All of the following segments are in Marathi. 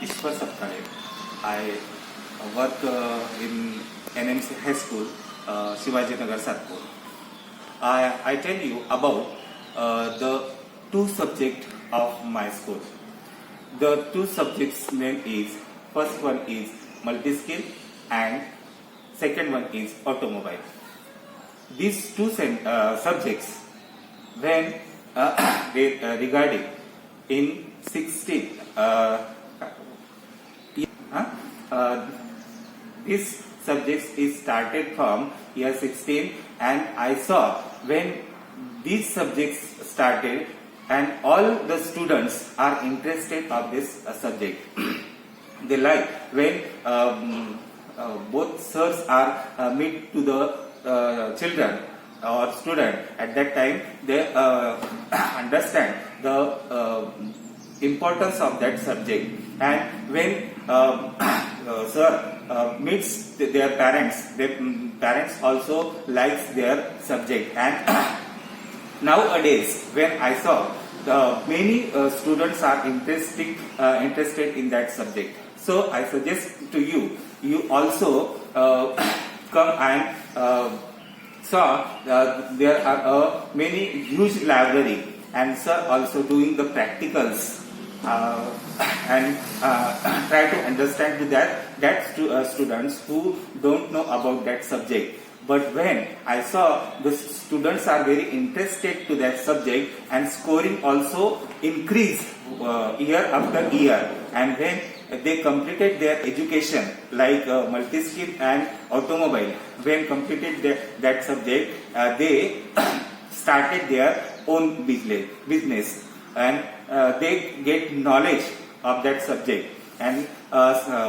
Ishwar Sapkale. I work in NMC High School, Shivaji Nagar, Satpur. I tell you about the two subjects of my school. The two subjects name is, first one is multi-skill and second one is automobile. These two subjects when regarding in 16 this subjects is started from year 16, and I saw when these subjects started and all the students are interested of this subject. They like when both sirs are meet to the children or student. At that time they understand the importance of that subject, and when sir meets their parents also likes their subject. And nowadays when I saw many students are interested in that subject, so I suggest to you also come and saw there are many huge library, and sir also doing the practicals and try to understand to that students who don't know about that subject. But when I saw the students are very interested to that subject and scoring also increased year after year, and when they completed their education like multi-skill and automobile, when completed that subject, they started their own business, and they get knowledge of that subject. And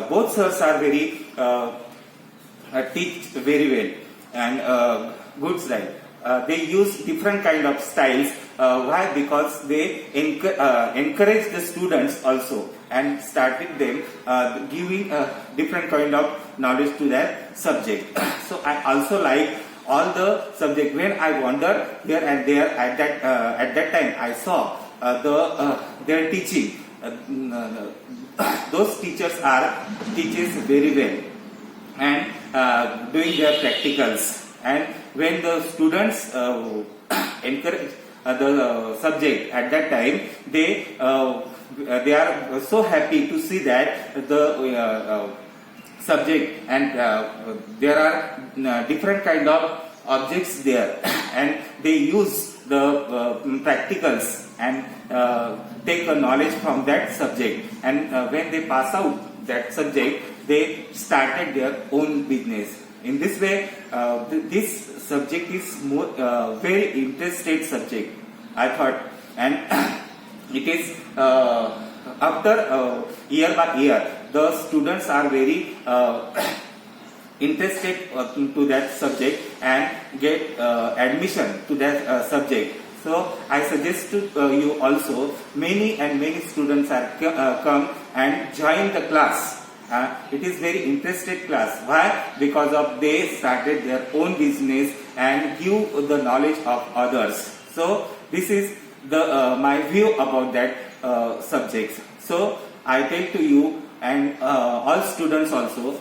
both sirs are very teach very well and good style. They use different kind of styles. Why? Because they encourage the students also and started them giving different kind of knowledge to that subject. So I also like all the subject. When I wander here and there, at that time I saw their teaching. Those teachers teaches very well and doing their practicals. And when the students encourage the subject at that time, they are so happy to see that the subject, and there are different kind of objects there, and they use the practicals and take a knowledge from that subject. And when they pass out that subject, they started their own business. In this way, this subject is more very interested subject, I thought. And it is after year by year, the students are very interested to that subject and get admission to that subject. So I suggest to you also, many students are come and join the class. It is very interested class. Why? Because of they started their own business and give the knowledge of others. So this is the my view about that subjects. So I tell to you and all students also,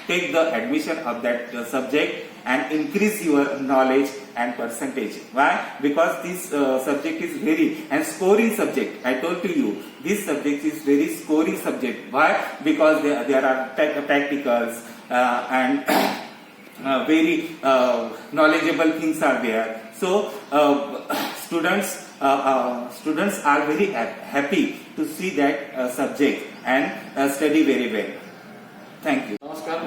take the admission of that subject and increase your knowledge and percentage. Why? Because this subject is very and scoring subject. I told to you, this subject is very scoring subject. Why? Because there are practicals and very knowledgeable things are there. So students are very happy to see that subject and study very well. Thank you. नमस्कार.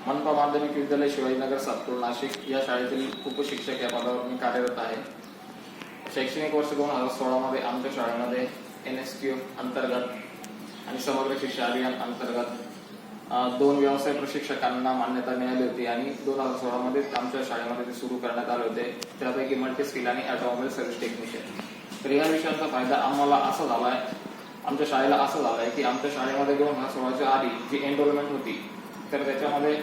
मनपा माध्यमिक विद्यालय शिवाजीनगर सातपूर नाशिक या शाळेतील उपशिक्षक या पदावर मी कार्यरत आहे. शैक्षणिक वर्ष 2016 मध्ये आमच्या शाळेमध्ये NSQ अंतर्गत आणि समग्र शिक्षा अभियान अंतर्गत 2 व्यवसाय प्रशिक्षकांना मान्यता मिळाली होती आणि 2016 मध्ये आमच्या शाळेमध्ये ते सुरू करण्यात आले होते. त्यापैकी मल्टी स्किल आणि ऑटोमोबाईल सर्व्हिस टेक्निशियन. तर या विषयांचा फायदा आम्हाला असा झालाय, आमच्या शाळेला असं झालंय की आमच्या शाळेमध्ये 2016च्या आधी जी एनरोलमेंट होती, तर त्याच्यामध्ये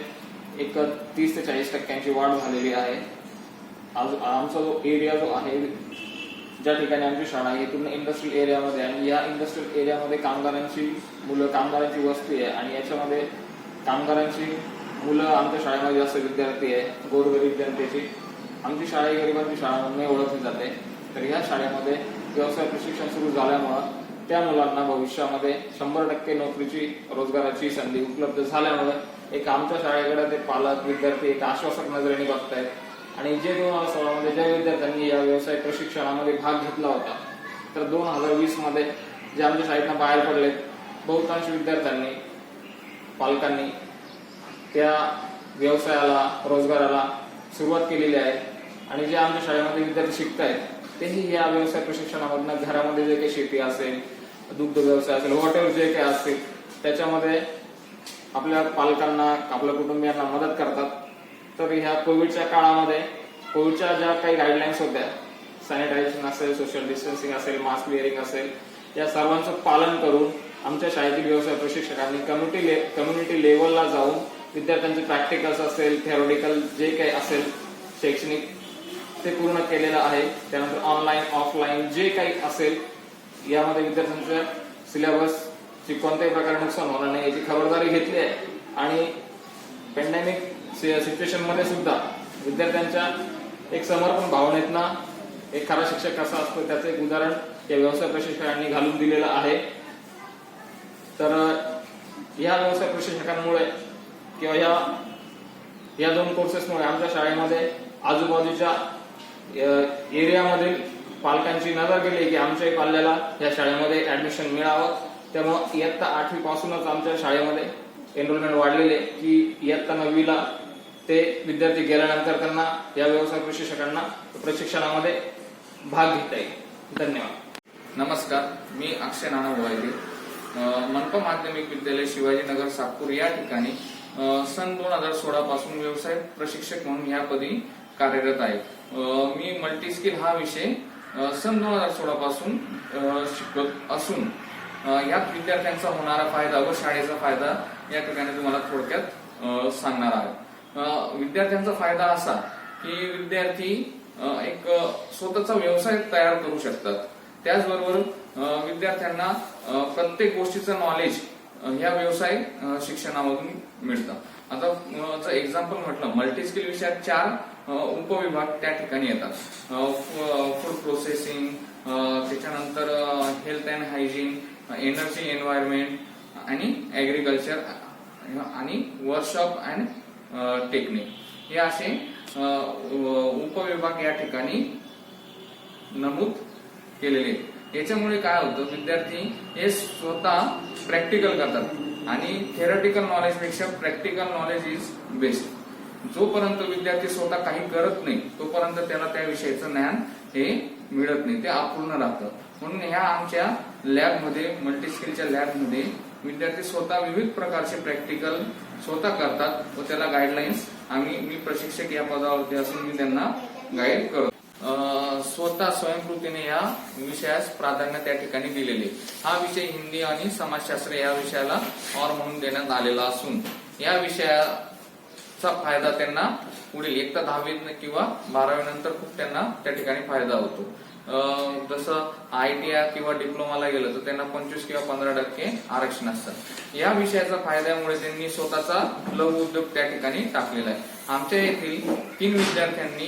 एक 30 ते 40% वाढ झालेली आहे. आमचा जो एरिया जो आहे ज्या ठिकाणी आमची शाळा आहे पूर्ण इंडस्ट्रियल एरियामध्ये, आणि या इंडस्ट्रियल एरियामध्ये कामगारांची मुलं, कामगारांची वस्ती आहे, आणि याच्यामध्ये कामगारांची मुलं आमच्या शाळेमध्ये जास्त विद्यार्थी आहे, गोरगरीब जनतेची. आमची शाळा ही गरिबांची शाळा म्हणून ओळखली जाते. तर ह्या शाळेमध्ये व्यवसाय प्रशिक्षण सुरू झाल्यामुळं त्या मुलांना भविष्यामध्ये 100% नोकरीची, रोजगाराची संधी उपलब्ध झाल्यामुळे एक आमच्या शाळेकडे ते पालक, विद्यार्थी एक आश्वासक नजरेने बघतायत. आणि जे 2016 मध्ये ज्या विद्यार्थ्यांनी या व्यवसाय प्रशिक्षणामध्ये भाग घेतला होता, तर 2020 मध्ये जे आमच्या शाळेतनं बाहेर पडले बहुतांश विद्यार्थ्यांनी, पालकांनी त्या व्यवसायाला, रोजगाराला सुरुवात केलेली आहे. आणि जे आमच्या शाळेमध्ये विद्यार्थी शिकतायत तेही या व्यवसाय प्रशिक्षणामधून घरामध्ये जे काही शेती असेल, दुग्ध व्यवसाय असेल, व्हॉटेवर जे काही असतील त्याच्यामध्ये आपल्या पालकांना, आपल्या कुटुंबियांना मदत करतात. तर ह्या कोविडच्या काळामध्ये कोविडच्या ज्या काही गाईडलाईन्स होत्या, सॅनिटायझेशन असेल, सोशल डिस्टन्सिंग असेल, मास्क वेअरिंग असेल, या सर्वांचं पालन करून आमच्या शाळेतील व्यवसाय प्रशिक्षकांनी कम्युनिटी लेवलला जाऊन विद्यार्थ्यांचे प्रॅक्टिकल्स असेल, थेरोटिकल जे काही असेल शैक्षणिक, ते पूर्ण केलेलं आहे. त्यानंतर ऑनलाईन, ऑफलाईन जे काही असेल यामध्ये विद्यार्थ्यांच्या सिलेबसची कोणत्याही प्रकारे नुकसान होणार नाही याची खबरदारी घेतली आहे. आणि पॅन्डेमिक सिच्युएशन मध्ये सुद्धा विद्यार्थ्यांच्या एक समर्पण भावनेतना एक खरा शिक्षक कसा असतो त्याचं एक उदाहरण या व्यवसाय प्रशिक्षकांनी घालून दिलेलं आहे. तर या व्यवसाय प्रशिक्षकांमुळे किंवा या 2 कोर्सेसमुळे आमच्या शाळेमध्ये आजूबाजूच्या एरियामधील पालकांची नजर गेली की आमच्याही पाल्याला या शाळेमध्ये ऍडमिशन मिळावं. त्यामुळे इयत्ता 8वी पासूनच आमच्या शाळेमध्ये एनरोलमेंट वाढलेले की इयत्ता 9वीला ते विद्यार्थी गेल्यानंतर त्यांना या व्यवसाय प्रशिक्षकांना प्रशिक्षणामध्ये भाग घेता येईल. धन्यवाद. नमस्कार, मी अक्षय नाना भोवायते, मनपा माध्यमिक विद्यालय शिवाजीनगर सातपूर या ठिकाणी सन 2016 पासून व्यवसाय प्रशिक्षक म्हणून या पदी कार्यरत आहे. मी मल्टी स्किल हा विषय सन 2016 पासून शिकत असून यात विद्यार्थ्यांचा होणारा फायदा व शाळेचा फायदा या ठिकाणी तुम्हाला थोडक्यात सांगणार आहे. विद्यार्थ्यांचा फायदा असा की विद्यार्थी एक स्वतःचा व्यवसाय तयार करू शकतात. त्याचबरोबर विद्यार्थ्यांना प्रत्येक गोष्टीचं नॉलेज ह्या व्यवसाय शिक्षणामधून मिळतं. आता एक्झाम्पल म्हटलं, मल्टी स्किल विषयात 4 उपविभाग त्या ठिकाणी येतात. फूड प्रोसेसिंग, त्याच्यानंतर health and hygiene, energy environment आणि ऍग्रिकल्चर आणि वर्कशॉप अँड टेक्निक हे असे उपविभाग या ठिकाणी नमूद केलेले. याच्यामुळे काय होतं, विद्यार्थी हे स्वतः प्रॅक्टिकल करतात आणि थेरटिकल नॉलेज पेक्षा प्रॅक्टिकल नॉलेज इज बेस्ट. जोपर्यंत विद्यार्थी स्वतः काही करत नाही तोपर्यंत त्याला त्या विषयाचं ज्ञान हे मिळत नाही, ते अपूर्ण राहतं. म्हणून ह्या आमच्या लॅबमध्ये, मल्टी स्किलच्या लॅबमध्ये विद्यार्थी स्वतः विविध प्रकारचे प्रॅक्टिकल स्वतः करतात व त्याला गाईडलाईन्स मी प्रशिक्षक या पदावरती असून मी त्यांना गाईड करतो. स्वतः स्वयंकृतीने या विषयास प्राधान्य त्या ठिकाणी दिलेले. हा विषय हिंदी आणि समाजशास्त्र या विषयाला ऑर म्हणून देण्यात आलेला असून या विषयाचा फायदा त्यांना पुढील एक तर 10वी किंवा 12वी नंतर खूप त्यांना त्या ठिकाणी फायदा होतो. जसं ITI किंवा डिप्लोमाला गेलं तर त्यांना 25 किंवा 15% आरक्षण असतं. या विषयाचा फायद्यामुळे त्यांनी स्वतःचा लघु उद्योग त्या ठिकाणी टाकलेला आहे. आमच्या येथील 3 विद्यार्थ्यांनी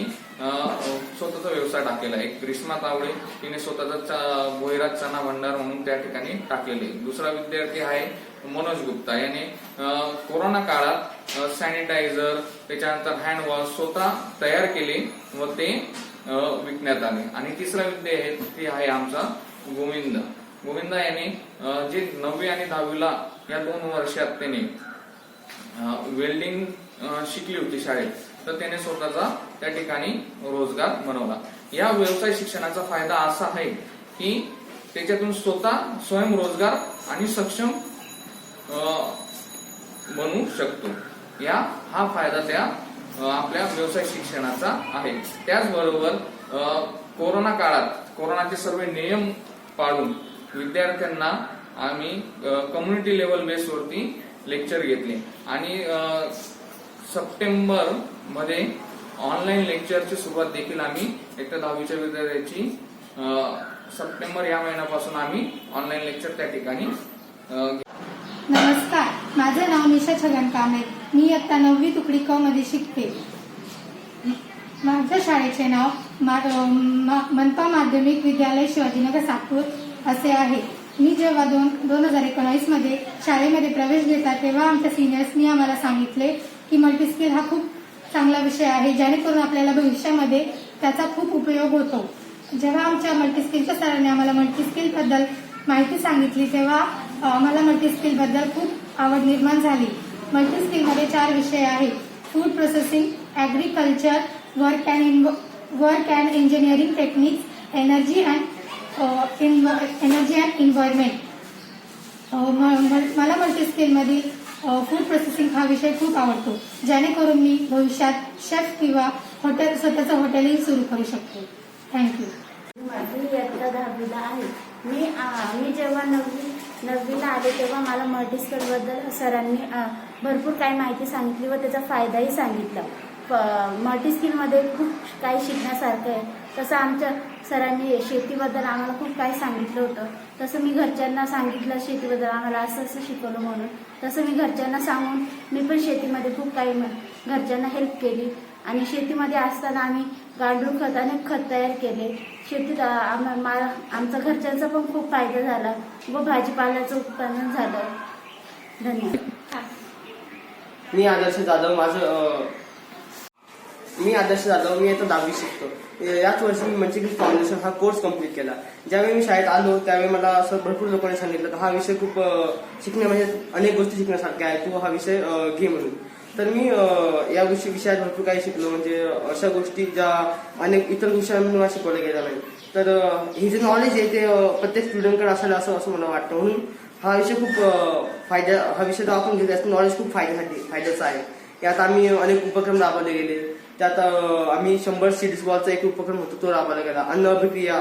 स्वतःचा व्यवसाय टाकलेला आहे. एक ग्रीष्मा तावडे, तिने स्वतःचा भोईराज चना भंडार म्हणून त्या ठिकाणी टाकलेले. दुसरा विद्यार्थी आहे मनोज गुप्ता, याने कोरोना काळात सॅनिटायझर, त्याच्यानंतर हँड वॉश स्वतः तयार केले व ते विकण्यात आले. आणि तिसरा विद्यार्थी आहे आमचा गोविंद याने जे 9वी आणि 10वीला या 2 वर्षात त्याने वेल्डिंग शिकली होती शाळेत, तर त्याने स्वतःचा त्या ठिकाणी रोजगार बनवला. या व्यवसाय शिक्षणाचा फायदा असा आहे की त्याच्यातून स्वतः स्वयंरोजगार आणि सक्षम बनू शकतो. हा फायदा त्या आपल्या व्यवसाय शिक्षणाचा आहे. त्याचबरोबर कोरोना काळात कोरोनाचे सर्व नियम पाळून विद्यार्थ्यांना आम्ही कम्युनिटी लेवल बेसवरती लेक्चर घेतले आणि सप्टेंबर मध्ये ऑनलाईन लेक्चरची सुरुवात देखील आम्ही 1 ते 10वीच्या विद्यार्थ्यांची सप्टेंबर या महिन्यापासून आम्ही ऑनलाईन लेक्चर त्या ठिकाणी नमस्कार, माझं नाव निशा छगन कांबळे. मी इयत्ता 9वी तुकडी क मध्ये शिकते. माझ्या शाळेचे नाव मनपा माध्यमिक विद्यालय शिवाजीनगर साकूर असे आहे. मी जेव्हा 2019 मध्ये शाळेमध्ये प्रवेश घेतला तेव्हा आमच्या सिनियर्सनी आम्हाला सांगितले की मल्टीस्किल हा खूप चांगला विषय आहे, जेणेकरून आपल्याला भविष्यामध्ये त्याचा खूप उपयोग होतो. जेव्हा आमच्या मल्टीस्किलच्या सरांनी आम्हाला मल्टीस्किल बद्दल माहिती सांगितली तेव्हा आम्हाला मल्टीस्किल बद्दल खूप आवड निर्माण झाली. मल्टीस्किलमध्ये 4 विषय आहेत: food processing, agriculture, work and engineering techniques, energy and environment. मला मल्टीस्किलमधील फूड प्रोसेसिंग हा विषय खूप आवडतो, जेणेकरून मी भविष्यात शेफ किंवा स्वतःचं हॉटेलही सुरू करू शकतो. थँक्यू. मी इयत्ता 10वीला आहे. मी जेव्हा नववीला आले तेव्हा मला मल्टीस्किलबद्दल सरांनी भरपूर काही माहिती सांगितली व त्याचा फायदाही सांगितला. मल्टीस्किलमध्ये खूप काही शिकण्यासारखं आहे. तसं आमच्या सरांनी शेतीबद्दल आम्हाला खूप काही सांगितलं होतं. तसं मी घरच्यांना सांगितलं शेतीबद्दल आम्हाला असं शिकवलं म्हणून. तसं मी घरच्यांना सांगून मी पण शेतीमध्ये खूप काही घरच्यांना हेल्प केली. आणि शेतीमध्ये असताना आम्ही गांडूळ खत आणि खत तयार केले. शेतीत आमचा घरच्यांचा पण खूप फायदा झाला व भाजीपाल्याचं उत्पन्न झालं. धन्यवाद. मी आदर्श जाधव. मी आता 10वी शिकतो. याच वर्षी मी मल्टीस्किल फाउंडेशन हा कोर्स कम्प्लीट केला. ज्यावेळी मी शाळेत आलो त्यावेळी मला असं भरपूर लोकांनी सांगितलं की हा विषय खूप म्हणजे अनेक गोष्टी शिकण्यासारख्या आहे, तू हा विषय घे म्हणून. तर मी या विषयात भरपूर काही शिकलो. म्हणजे अशा गोष्टी ज्या अनेक इतर विषयांमध्ये मला शिकवल्या गेल्या नाही. तर हे जे नॉलेज आहे ते प्रत्येक स्टुडंटकडे असायला असं मला वाटतं. म्हणून हा विषय खूप हा विषय जो आपण घेतो त्याचं नॉलेज खूप फायद्याचा आहे. यात आम्ही अनेक उपक्रम राबवले गेले. त्यात आम्ही 100 सीड्स बॉलचा एक उपक्रम होतो तो राबवला गेला. अन्न अभिक्रिया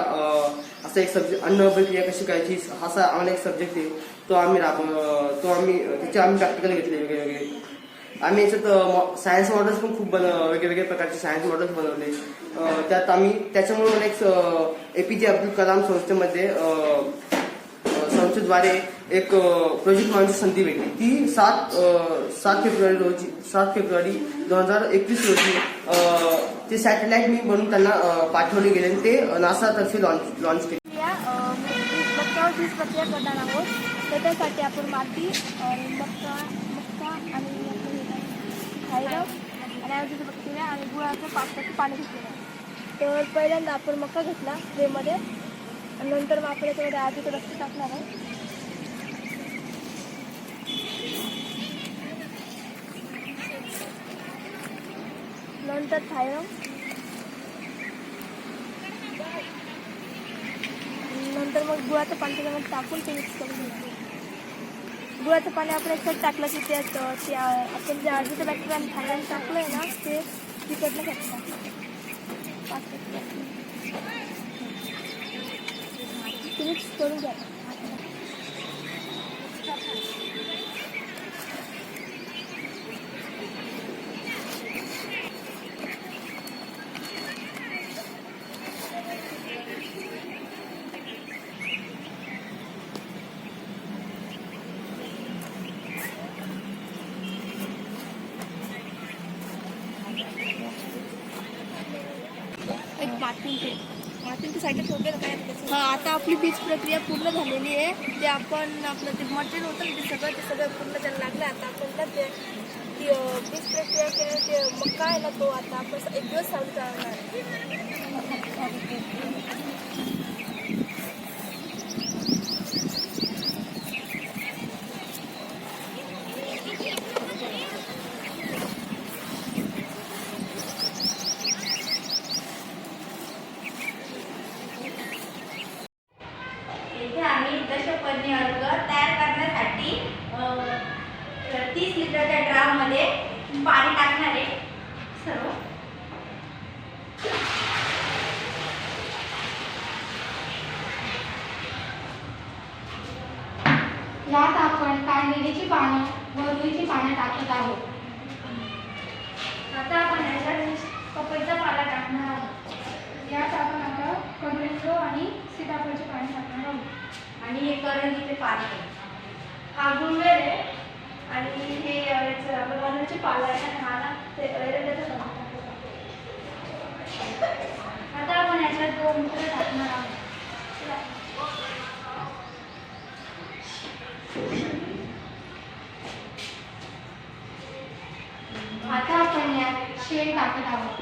असा एक सब्जेक्ट, अन्न अभिक्रिया कशी करायची असा आम्हाला एक सब्जेक्ट आहे तो आम्ही त्याचे आम्ही प्रॅक्टिकल घेतले वेगळे. आम्ही याच्यात सायन्स मॉडेल्स पण खूप वेगवेगळ्या प्रकारचे सायन्स मॉडेल्स बनवले. त्यात आम्ही त्याच्यामुळे मला एक APJ अब्दुल कलाम संस्थेद्वारे एक प्रोजेक्ट बनवण्याची संधी भेटली. ती 7 फेब्रुवारी 2021 रोजी ते सॅटेलाइट मी बनवून त्यांना पाठवले गेले आणि ते नासातर्फे लॉन्च केले. मक्यावर 20 प्रक्रिया करणार आहोत. तर त्यासाठी आपण माती मक्का आणि थायरॉइड आणि आयोजित बॅक्टेरिया आणि गुळाचं पाण्याचं पाणी घेतलेलं आहे. तर पहिल्यांदा आपण मक्का घेतला ट्रेमध्ये आणि नंतर मग आपण याच्यामध्ये आधी रक्त टाकणार आहे. नंतर थायरॉइड, नंतर मग गुळाचं पाणी त्याच्यामध्ये टाकून ते मिक्स करून घ्यायचं. गुळाचं पाणी आपण एकसाथ टाकलं की त्यात आपण जे आधीचं बॅक्टेरिया आणि थायरॉइड टाकलं आहे ना ते तिकडलं टाकलं. मिक्स करून घ्या. एक मातींची साईडला ठेवलेलं काय. हां, आता आपली बीज प्रक्रिया पूर्ण झालेली आहे. ते आपण आपलं ते मटेरियल होतं ना ते सगळं पूर्ण त्याला लागलं. आता आपण ते बीज प्रक्रिया केली ते मग काय ना तो आता आपण 1 दिवस सावली चालणार. आम्ही दशपर्णी अर्क तयार करण्यासाठी 30 लिटरच्या ड्राममध्ये पाणी टाकणार आहे. सर्व यात आपण कांदेलीची पानं व रुईची पानं टाकत आहोत. आता आपण याच्यात पपईचा पाला टाकणार आहोत. यात आपण आता टोमॅटो आणि सीताफळचे पाणी टाकणार आहोत. आणि हे करंजीचे पाणी आहे. हा गुळवेल आहे आणि हे याचं आपलं वरणाची पाला आहे आणि हा ना ते एरंडाचं पाणी टाकलं. आता आपण याच्यात 2 मुठे टाकणार आहोत. आता आपण यात शेंग टाकत आहोत.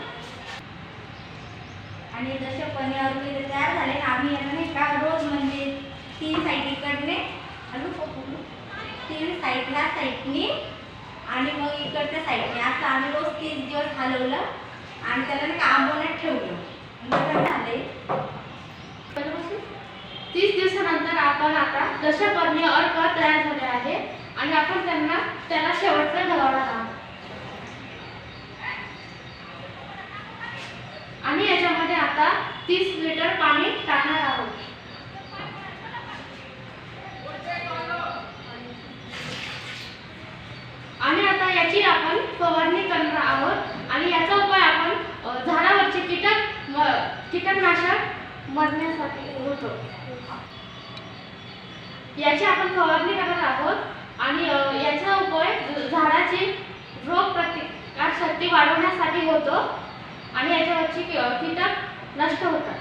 आणि जसे पनीर वगैरे तयार झाले ना, आम्ही याला नाही का रोज म्हणजे 3 साईड इकडने अजून 3 साईड ह्या साईडनी आणि मग इकडच्या साईडने असं आम्ही रोज 30 दिवस हलवलं आणि त्याला नाही का आंबवण्यात ठेवलं. नंतर झाले 30 दिवसानंतर आपण आता दशपर्णी अर्क तयार झाले आहे आणि आपण त्याला शेवटचा ढवळणार आहोत. आणि याच्यामध्ये आता 30 लिटर पाणी टाकणार आहोत. आणि आता याची आपण फवारणी करणार आहोत आणि याचा उपाय आपण झाडावरचे कीटकनाशक मरण्यासाठी होतो. याची आपण फवारणी करणार आहोत आणि याचा उपाय झाडाची रोग प्रतिकार शक्ती वाढवण्यासाठी होतो आणि याच्यावरची कीटक नष्ट होतात.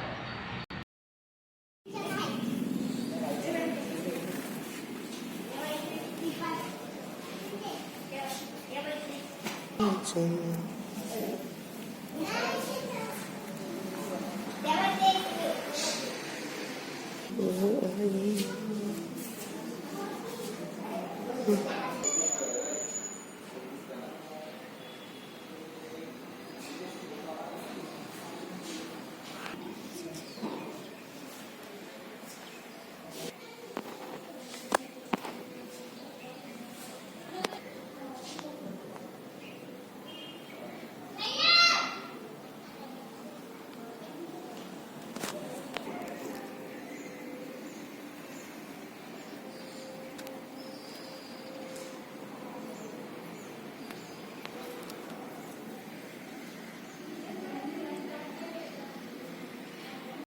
Oh,